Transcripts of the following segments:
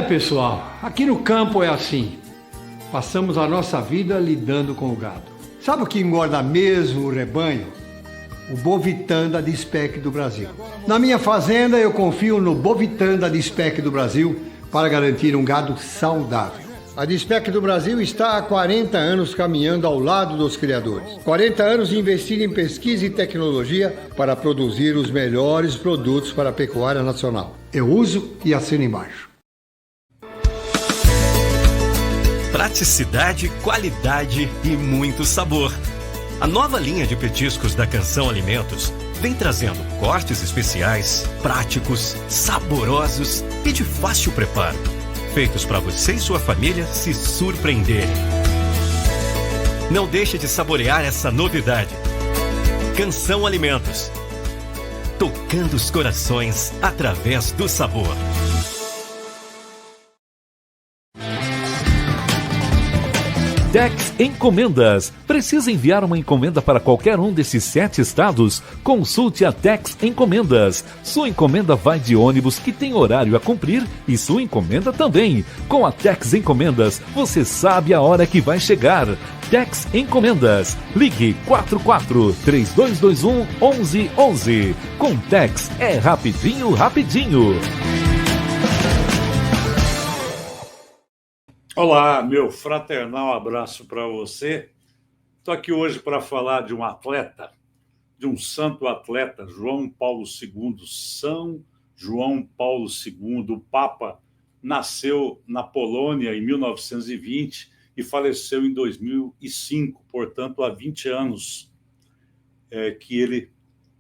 Pessoal, aqui no campo é assim. Passamos a nossa vida lidando com o gado. Sabe o que engorda mesmo o rebanho? O Bovitan da Dispec do Brasil. Na minha fazenda eu confio no Bovitan da Dispec do Brasil para garantir um gado saudável. A Dispec do Brasil está há 40 anos caminhando ao lado dos criadores. 40 anos investindo em pesquisa e tecnologia para produzir os melhores produtos para a pecuária nacional. Eu uso e assino embaixo. Praticidade, qualidade e muito sabor. A nova linha de petiscos da Canção Alimentos vem trazendo cortes especiais, práticos, saborosos e de fácil preparo, feitos para você e sua família se surpreenderem. Não deixe de saborear essa novidade. Canção Alimentos, tocando os corações através do sabor. Tex Encomendas. Precisa enviar uma encomenda para qualquer um desses 7 estados? Consulte a Tex Encomendas. Sua encomenda vai de ônibus que tem horário a cumprir e sua encomenda também. Com a Tex Encomendas, você sabe a hora que vai chegar. Tex Encomendas. Ligue 44-3221-1111. Com Tex é rapidinho, rapidinho. Olá, meu fraternal abraço para você. Estou aqui hoje para falar de um atleta, de um santo atleta, João Paulo II. São João Paulo II, o Papa, nasceu na Polônia em 1920 e faleceu em 2005, portanto, há 20 anos que ele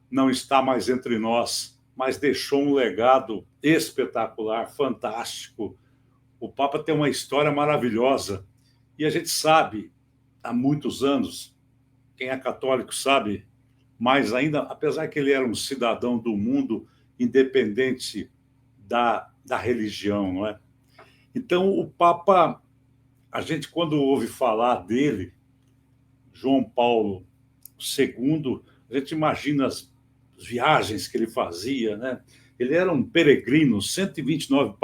não está mais entre nós, mas deixou um legado espetacular, fantástico. O Papa tem uma história maravilhosa e a gente sabe, há muitos anos, quem é católico sabe, mais ainda, apesar que ele era um cidadão do mundo, independente da religião, não é? Então, o Papa, a gente quando ouve falar dele, João Paulo II, a gente imagina as viagens que ele fazia, né? Ele era um peregrino, 129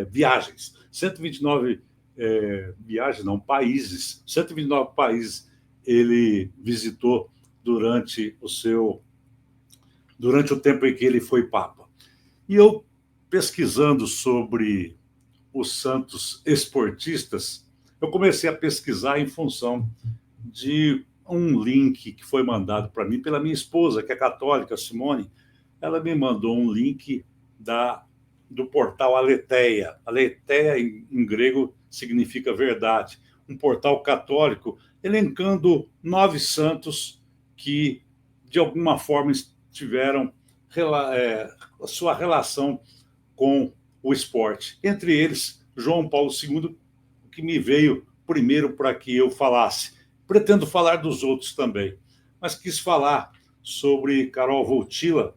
viagens, 129 viagens, não, países, 129 países ele visitou durante o tempo em que ele foi Papa. E eu, pesquisando sobre os santos esportistas, eu comecei a pesquisar em função de um link que foi mandado para mim pela minha esposa, que é católica, Simone. Ela me mandou um link do portal Aletheia. Aletheia, em grego, significa verdade. Um portal católico elencando 9 santos que, de alguma forma, tiveram a sua relação com o esporte. Entre eles, João Paulo II, que me veio primeiro para que eu falasse. Pretendo falar dos outros também, mas quis falar sobre Karol Wojtyła.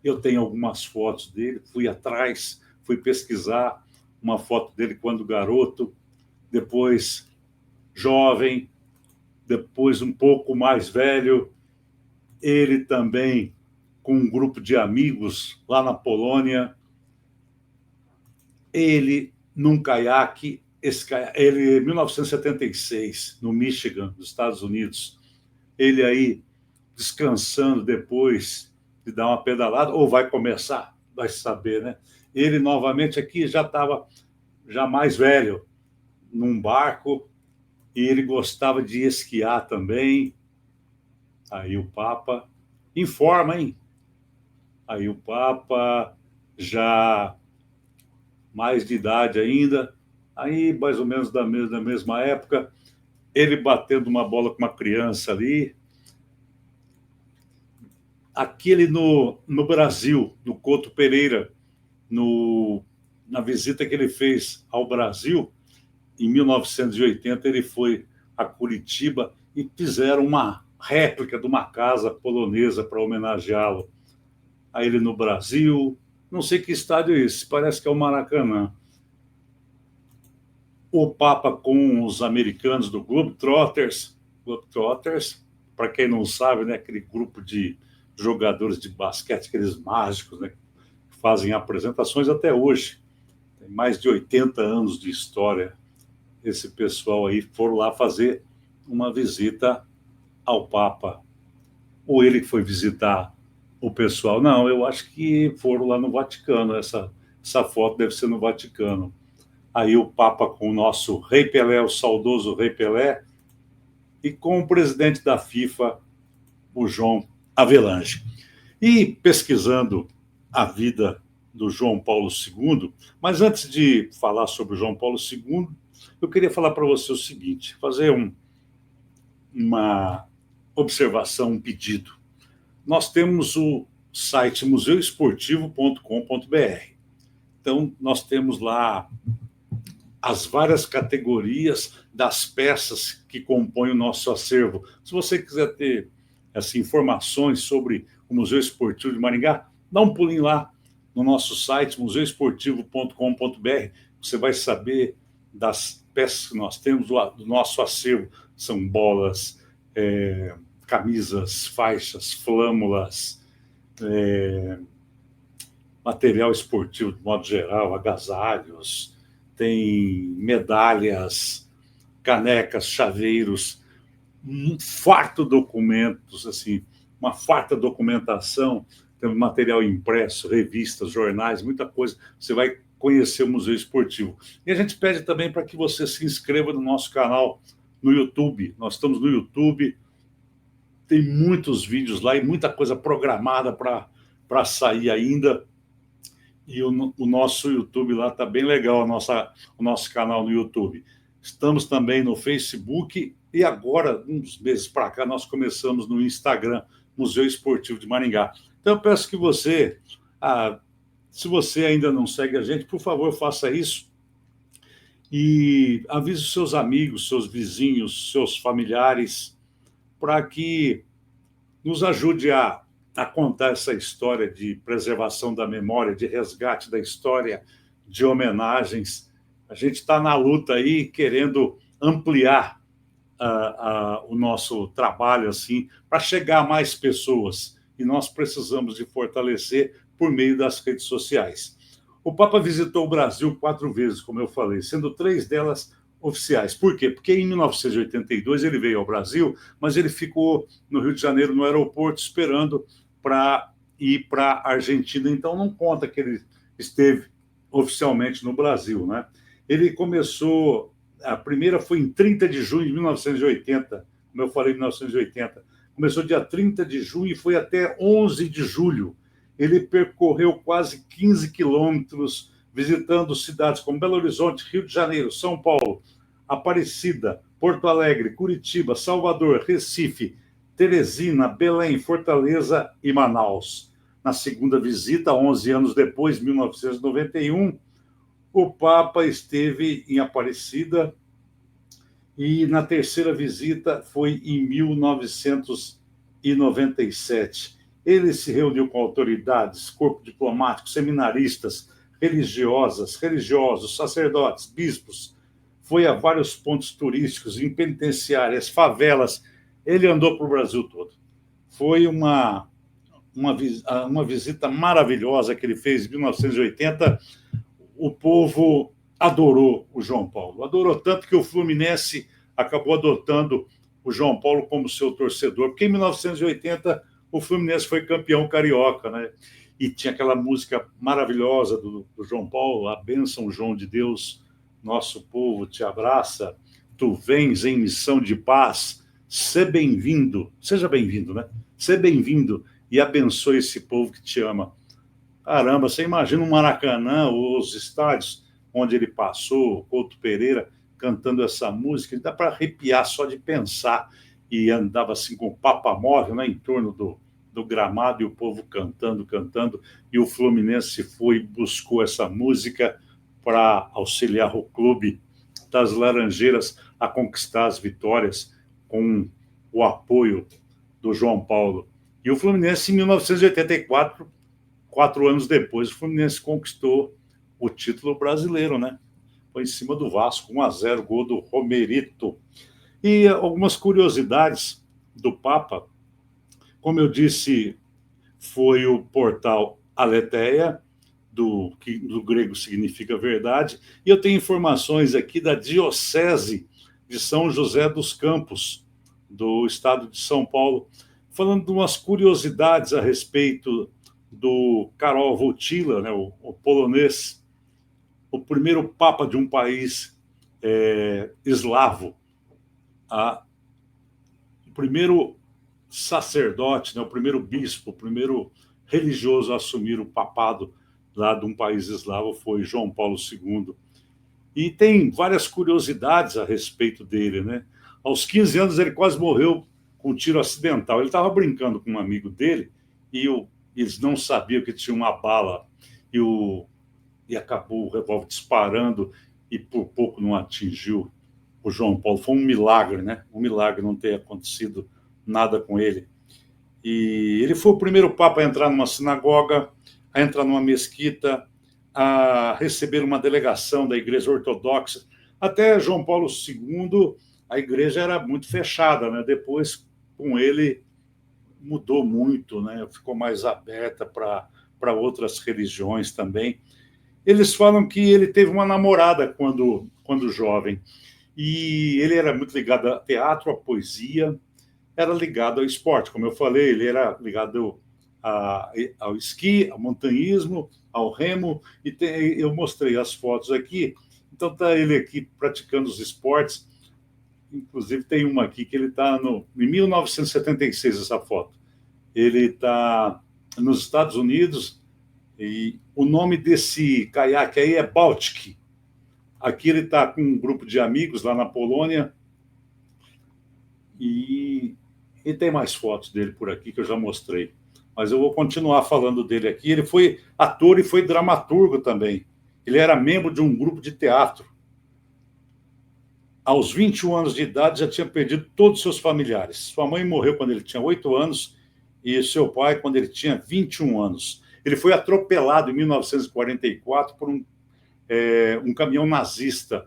Eu tenho algumas fotos dele, fui atrás, fui pesquisar uma foto dele quando garoto, depois jovem, depois um pouco mais velho. Ele também com um grupo de amigos lá na Polônia. Ele num caiaque, ele em 1976, no Michigan, nos Estados Unidos. Ele aí descansando depois de dar uma pedalada, ou vai começar, vai saber, né? Ele novamente aqui já estava mais velho, num barco, e ele gostava de esquiar também. Aí o Papa informa, hein? Aí o Papa já mais de idade ainda, aí mais ou menos da mesma época, ele batendo uma bola com uma criança ali. Aquele no Brasil, no Couto Pereira, na visita que ele fez ao Brasil, em 1980, ele foi a Curitiba e fizeram uma réplica de uma casa polonesa para homenageá-lo. Aí ele no Brasil, não sei que estádio é esse, parece que é o Maracanã. O Papa com os americanos do Globetrotters, para quem não sabe, né, aquele grupo de jogadores de basquete, aqueles mágicos, né, que fazem apresentações até hoje mais de 80 anos de história, esse pessoal aí foram lá fazer uma visita ao Papa. Ou ele foi visitar o pessoal? Não, eu acho que foram lá no Vaticano. Essa foto deve ser no Vaticano. Aí o Papa com o nosso Rei Pelé, o saudoso Rei Pelé, e com o presidente da FIFA, o João Avelange. E pesquisando a vida do João Paulo II, mas antes de falar sobre o João Paulo II, eu queria falar para você o seguinte, fazer uma observação, um pedido. Nós temos o site museuesportivo.com.br. Então, nós temos lá as várias categorias das peças que compõem o nosso acervo. Se você quiser ter informações sobre o Museu Esportivo de Maringá, dá um pulinho lá no nosso site, museuesportivo.com.br. Você vai saber das peças que nós temos do nosso acervo. São bolas, camisas, faixas, flâmulas, material esportivo de modo geral, agasalhos, tem medalhas, canecas, chaveiros, um farto documentos, assim, uma farta documentação, tem material impresso, revistas, jornais, muita coisa. Você vai conhecer o Museu Esportivo. E a gente pede também para que você se inscreva no nosso canal no YouTube. Nós estamos no YouTube, tem muitos vídeos lá e muita coisa programada para sair ainda. E o nosso YouTube lá está bem legal, o nosso canal no YouTube. Estamos também no Facebook e agora, uns meses para cá, nós começamos no Instagram, Museu Esportivo de Maringá. Então eu peço que você, se você ainda não segue a gente, por favor, faça isso e avise os seus amigos, seus vizinhos, seus familiares, para que nos ajude a contar essa história de preservação da memória, de resgate da história, de homenagens. A gente está na luta aí, querendo ampliar o nosso trabalho assim, para chegar a mais pessoas. E nós precisamos de fortalecer por meio das redes sociais. O Papa visitou o Brasil 4 vezes, como eu falei, sendo 3 delas oficiais. Por quê? Porque em 1982 ele veio ao Brasil, mas ele ficou no Rio de Janeiro, no aeroporto, esperando para ir para a Argentina. Então não conta que ele esteve oficialmente no Brasil, né? Ele começou, a primeira foi em 30 de junho de 1980, como eu falei, 1980. Começou dia 30 de junho e foi até 11 de julho. Ele percorreu quase 15 quilômetros, visitando cidades como Belo Horizonte, Rio de Janeiro, São Paulo, Aparecida, Porto Alegre, Curitiba, Salvador, Recife, Teresina, Belém, Fortaleza e Manaus. Na segunda visita, 11 anos depois, 1991, o Papa esteve em Aparecida e na terceira visita foi em 1997. Ele se reuniu com autoridades, corpo diplomático, seminaristas, religiosos, sacerdotes, bispos. Foi a vários pontos turísticos, em penitenciárias, favelas. Ele andou para o Brasil todo. Foi uma visita maravilhosa que ele fez em 1980. O povo adorou o João Paulo. Adorou tanto que o Fluminense acabou adotando o João Paulo como seu torcedor, porque em 1980 o Fluminense foi campeão carioca, né? E tinha aquela música maravilhosa do João Paulo, A Bênção, João de Deus, nosso povo te abraça, tu vens em missão de paz, seja bem-vindo, né? Seja bem-vindo e abençoe esse povo que te ama. Caramba, você imagina o Maracanã, os estádios onde ele passou, Couto Pereira, cantando essa música, dá para arrepiar só de pensar. E andava assim com o Papa Móvel, né, em torno do gramado, e o povo cantando, e o Fluminense foi e buscou essa música para auxiliar o clube das Laranjeiras a conquistar as vitórias com o apoio do João Paulo. E o Fluminense, em 1984, 4 anos depois, o Fluminense conquistou o título brasileiro, né? Foi em cima do Vasco, 1-0, gol do Romerito. E algumas curiosidades do Papa. Como eu disse, foi o portal Aletheia, que do grego significa verdade, e eu tenho informações aqui da Diocese de São José dos Campos, do estado de São Paulo, falando de umas curiosidades a respeito do Karol Wojtyła, né, o polonês, o primeiro papa de um país eslavo, o primeiro sacerdote, né, o primeiro bispo, o primeiro religioso a assumir o papado lá de um país eslavo foi João Paulo II. E tem várias curiosidades a respeito dele, né? Aos 15 anos ele quase morreu com um tiro acidental. Ele estava brincando com um amigo dele e eles não sabiam que tinha uma bala e acabou o revólver disparando e por pouco não atingiu o João Paulo. Foi um milagre, né? Um milagre não ter acontecido nada com ele. E ele foi o primeiro papa a entrar numa sinagoga, a entrar numa mesquita, a receber uma delegação da Igreja Ortodoxa. Até João Paulo II, a igreja era muito fechada, né? Depois, com ele, mudou muito, né? Ficou mais aberta para outras religiões também. Eles falam que ele teve uma namorada quando jovem, e ele era muito ligado a teatro, a poesia, era ligado ao esporte, como eu falei, ele era ligado ao esqui, ao montanhismo, ao remo, e eu mostrei as fotos aqui, então está ele aqui praticando os esportes, inclusive tem uma aqui que ele está em 1976, essa foto, ele está nos Estados Unidos, e o nome desse caiaque aí é Baltic, aqui ele está com um grupo de amigos lá na Polônia, e tem mais fotos dele por aqui que eu já mostrei. Mas eu vou continuar falando dele aqui. Ele foi ator e foi dramaturgo também. Ele era membro de um grupo de teatro. Aos 21 anos de idade, já tinha perdido todos os seus familiares. Sua mãe morreu quando ele tinha 8 anos e seu pai quando ele tinha 21 anos. Ele foi atropelado em 1944 por um caminhão nazista,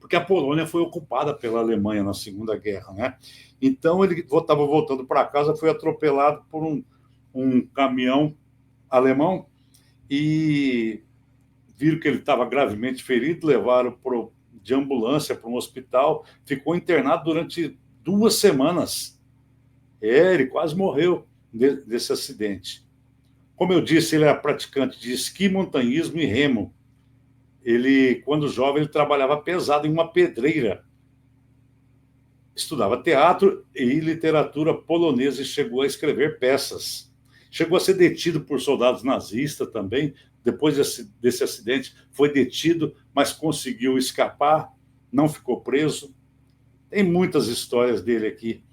porque a Polônia foi ocupada pela Alemanha na Segunda Guerra, né? Então, ele estava voltando para casa, foi atropelado por um caminhão alemão e viram que ele estava gravemente ferido, levaram de ambulância para um hospital, ficou internado durante 2 semanas. Ele quase morreu desse acidente. Como eu disse, ele era praticante de esqui, montanhismo e remo. Ele, quando jovem, ele trabalhava pesado em uma pedreira. Estudava teatro e literatura polonesa e chegou a escrever peças. Chegou a ser detido por soldados nazistas também. Depois desse acidente, foi detido, mas conseguiu escapar, não ficou preso. Tem muitas histórias dele aqui.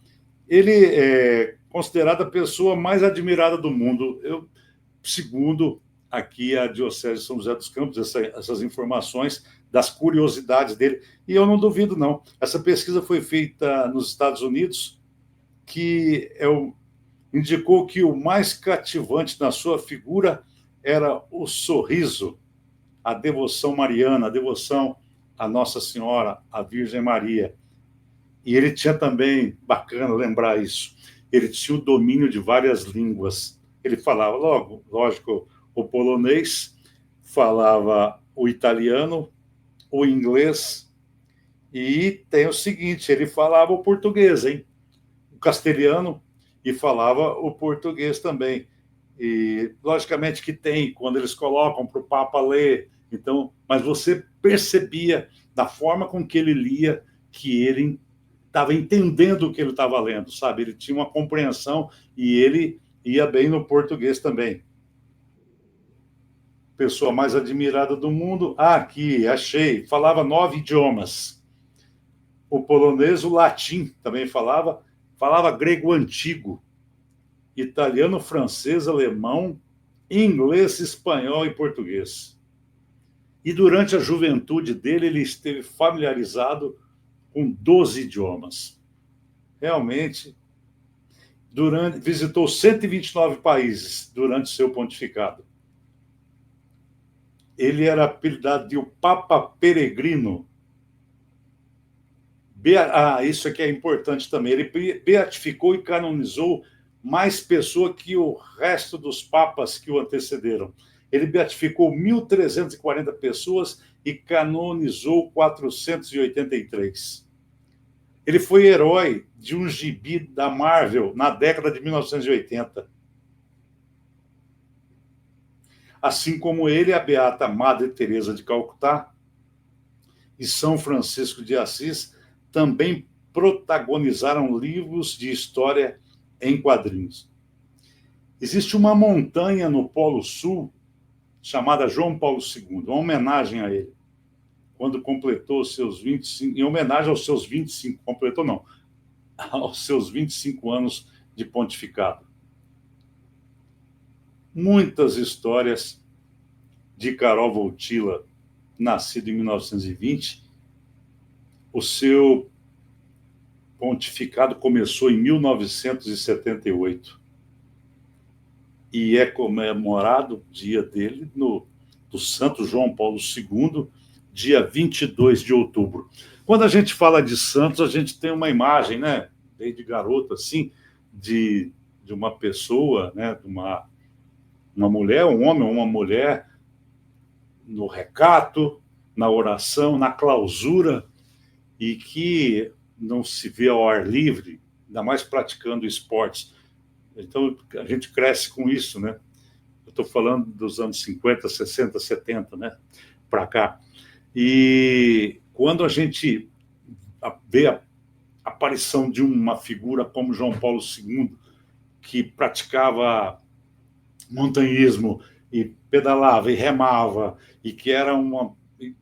Ele é considerado a pessoa mais admirada do mundo. Segundo aqui a Diocese de São José dos Campos, essas informações das curiosidades dele, e eu não duvido, não. Essa pesquisa foi feita nos Estados Unidos, que indicou que o mais cativante na sua figura era o sorriso, a devoção mariana, a devoção à Nossa Senhora, à Virgem Maria. E ele tinha também, bacana lembrar isso, ele tinha o domínio de várias línguas. Ele falava, lógico, o polonês, falava o italiano, o inglês, e tem o seguinte, ele falava o português, hein? O castelhano, e falava o português também. E, logicamente, que tem, quando eles colocam para o Papa ler, então, mas você percebia, da forma com que ele lia, que ele estava entendendo o que ele estava lendo, sabe? Ele tinha uma compreensão e ele ia bem no português também. Pessoa mais admirada do mundo. Aqui, achei. Falava 9 idiomas. O polonês, o latim também falava grego antigo, italiano, francês, alemão, inglês, espanhol e português. E durante a juventude dele, ele esteve familiarizado com 12 idiomas. Realmente, visitou 129 países durante seu pontificado. Ele era apelidado de o Papa Peregrino. Isso aqui é importante também. Ele beatificou e canonizou mais pessoas que o resto dos papas que o antecederam. Ele beatificou 1.340 pessoas e canonizou 483. Ele foi herói de um gibi da Marvel na década de 1980. Assim como ele, a beata Madre Teresa de Calcutá e São Francisco de Assis também protagonizaram livros de história em quadrinhos. Existe uma montanha no Polo Sul chamada João Paulo II, uma homenagem a ele, quando completou os seus 25, em homenagem aos seus 25, completou não, aos seus 25 anos de pontificado. Muitas histórias de Karol Wojtyla, nascido em 1920, o seu pontificado começou em 1978 e é comemorado o dia dele do Santo João Paulo II, dia 22 de outubro. Quando a gente fala de santos, a gente tem uma imagem, né, desde garoto, assim, de uma pessoa, né, de uma mulher, um homem ou uma mulher, no recato, na oração, na clausura, e que não se vê ao ar livre, ainda mais praticando esportes. Então, a gente cresce com isso, né? Eu estou falando dos anos 50, 60, 70, né? Para cá. E quando a gente vê a aparição de uma figura como João Paulo II, que praticava montanhismo e pedalava e remava, e que era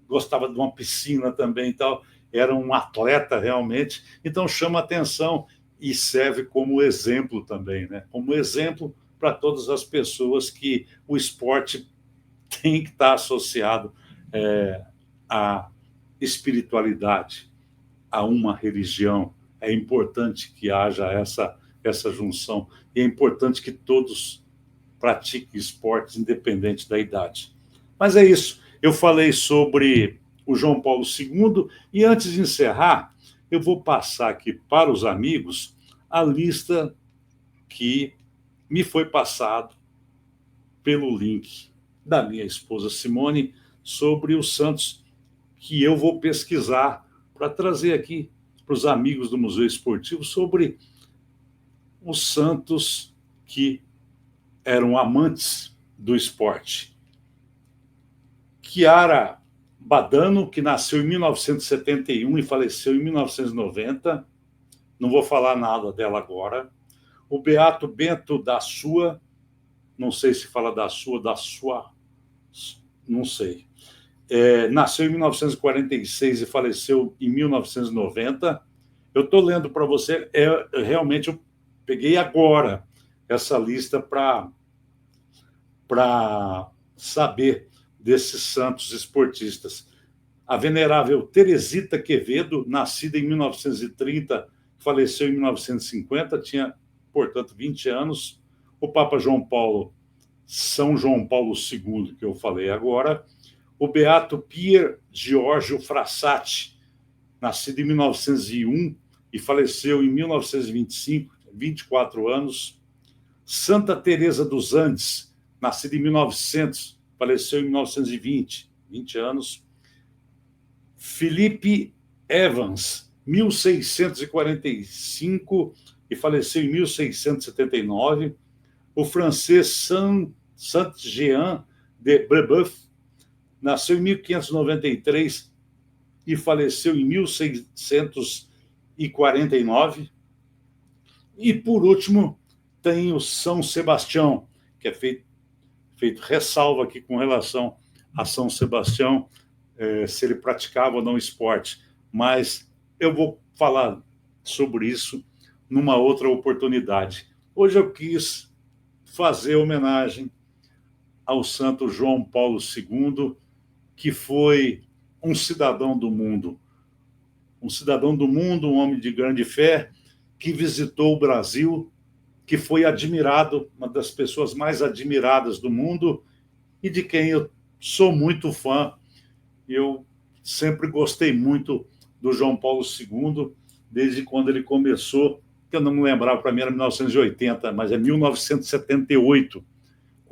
gostava de uma piscina também e tal, era um atleta realmente, então chama atenção e serve como exemplo também, né? Como exemplo para todas as pessoas que o esporte tem que estar associado à espiritualidade, a uma religião. É importante que haja essa junção, e é importante que todos pratiquem esportes independente da idade. Mas é isso, eu falei sobre o João Paulo II, e antes de encerrar, eu vou passar aqui para os amigos a lista que me foi passado pelo link da minha esposa Simone sobre os santos que eu vou pesquisar para trazer aqui para os amigos do Museu Esportivo sobre os santos que eram amantes do esporte. Chiara Badano, que nasceu em 1971 e faleceu em 1990. Não vou falar nada dela agora. O Beato Bento da Sua, não sei se fala da sua, não sei. Nasceu em 1946 e faleceu em 1990. Eu estou lendo para você, realmente eu peguei agora essa lista para saber desses santos esportistas. A venerável Teresita Quevedo, nascida em 1930, faleceu em 1950, tinha, portanto, 20 anos. O Papa João Paulo, São João Paulo II, que eu falei agora. O Beato Pier Giorgio Frassati, nascido em 1901 e faleceu em 1925, 24 anos. Santa Teresa dos Andes, nascida em 1900, faleceu em 1920, 20 anos. Felipe Evans, 1645 e faleceu em 1679. O francês Saint-Jean de Brebeuf, nasceu em 1593 e faleceu em 1649. E, por último, tem o São Sebastião, que é feito ressalva aqui com relação a São Sebastião, se ele praticava ou não esporte. Mas eu vou falar sobre isso numa outra oportunidade. Hoje eu quis fazer homenagem ao Santo João Paulo II, que foi um cidadão do mundo, um homem de grande fé, que visitou o Brasil, que foi admirado, uma das pessoas mais admiradas do mundo, e de quem eu sou muito fã. Eu sempre gostei muito do João Paulo II, desde quando ele começou, que eu não me lembrava, para mim era 1980, mas é 1978,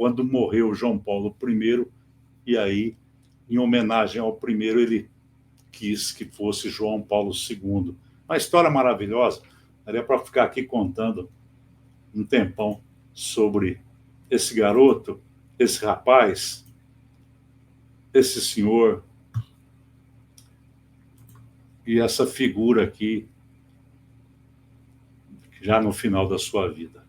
quando morreu João Paulo I, e aí, em homenagem ao primeiro, ele quis que fosse João Paulo II. Uma história maravilhosa, daria para ficar aqui contando um tempão sobre esse garoto, esse rapaz, esse senhor e essa figura aqui, já no final da sua vida.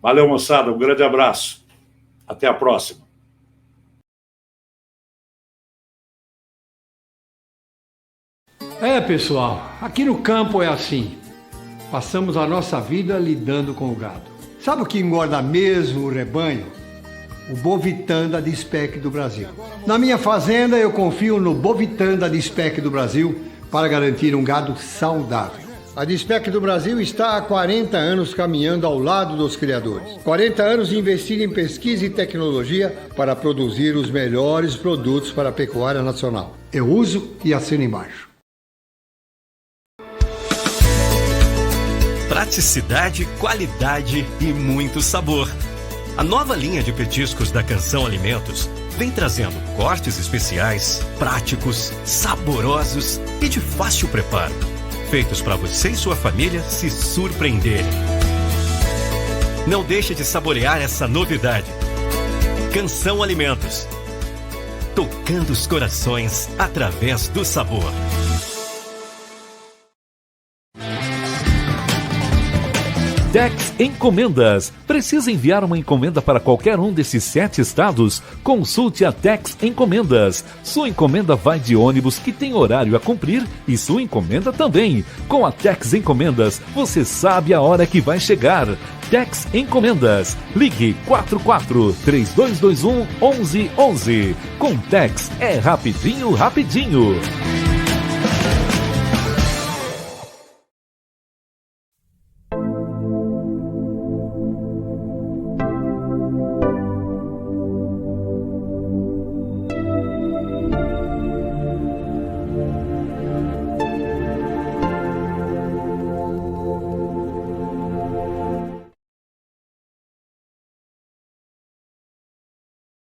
Valeu, moçada, um grande abraço. Até a próxima. Pessoal, aqui no campo é assim. Passamos a nossa vida lidando com o gado. Sabe o que engorda mesmo o rebanho? O Bovitan da Dispec do Brasil. Na minha fazenda, eu confio no Bovitan da Dispec do Brasil para garantir um gado saudável. A Dispec do Brasil está há 40 anos caminhando ao lado dos criadores. 40 anos investindo em pesquisa e tecnologia para produzir os melhores produtos para a pecuária nacional. Eu uso e assino embaixo. Praticidade, qualidade e muito sabor. A nova linha de petiscos da Canção Alimentos vem trazendo cortes especiais, práticos, saborosos e de fácil preparo, feitos para você e sua família se surpreenderem. Não deixe de saborear essa novidade. Canção Alimentos, tocando os corações através do sabor. Tex Encomendas. Precisa enviar uma encomenda para qualquer um desses 7 estados? Consulte a Tex Encomendas. Sua encomenda vai de ônibus que tem horário a cumprir e sua encomenda também. Com a Tex Encomendas, você sabe a hora que vai chegar. Tex Encomendas. Ligue 44-3221-1111. Com Tex é rapidinho, rapidinho.